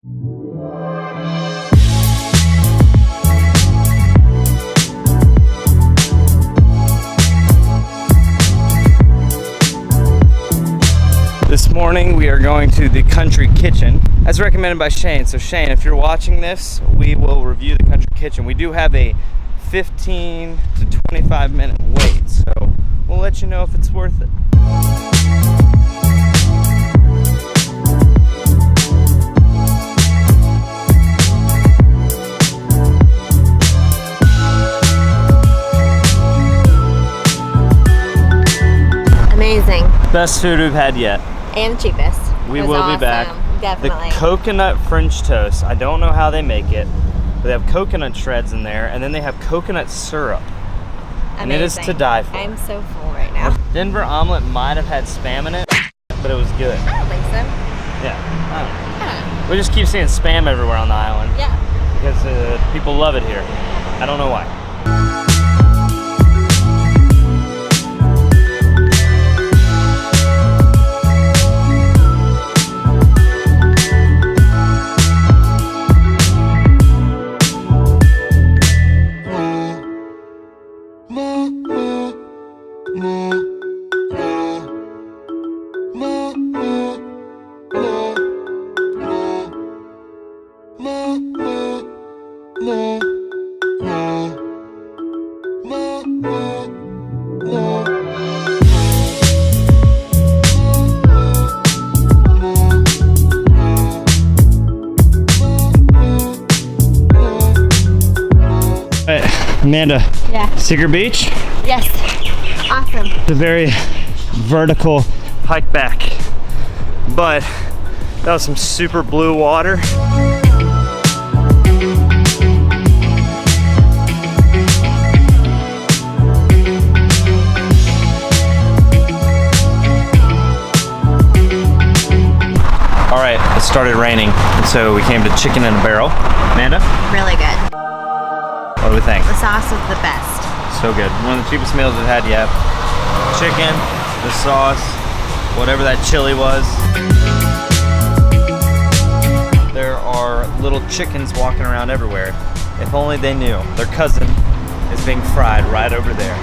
This morning we are going to the Country Kitchen as recommended by Shane. So Shane, if you're watching this, we will review the Country Kitchen. We do have a 15 to 25 minute wait, so we'll let you know if it's worth it. Amazing. Best food we've had yet. And the cheapest. We will be back. Definitely. The coconut French toast. I don't know how they make it, but they have coconut shreds in there, and then they have coconut syrup. Amazing. And it is to die for. I'm so full right now. Denver omelet might have had Spam in it, but it was good. I don't think so. Yeah, I don't know. Yeah. We just keep seeing Spam everywhere on the island. Yeah. Because people love it here. I don't know why. Amanda, Yeah. Secret Beach? Yes. Awesome. It's a very vertical hike back, but that was some super blue water. All right, it started raining, and so we came to Chicken in a Barrel. Amanda? Really good. What do we think? The sauce is the best. So good. One of the cheapest meals we've had yet. Chicken, the sauce, whatever that chili was. There are little chickens walking around everywhere. If only they knew. Their cousin is being fried right over there.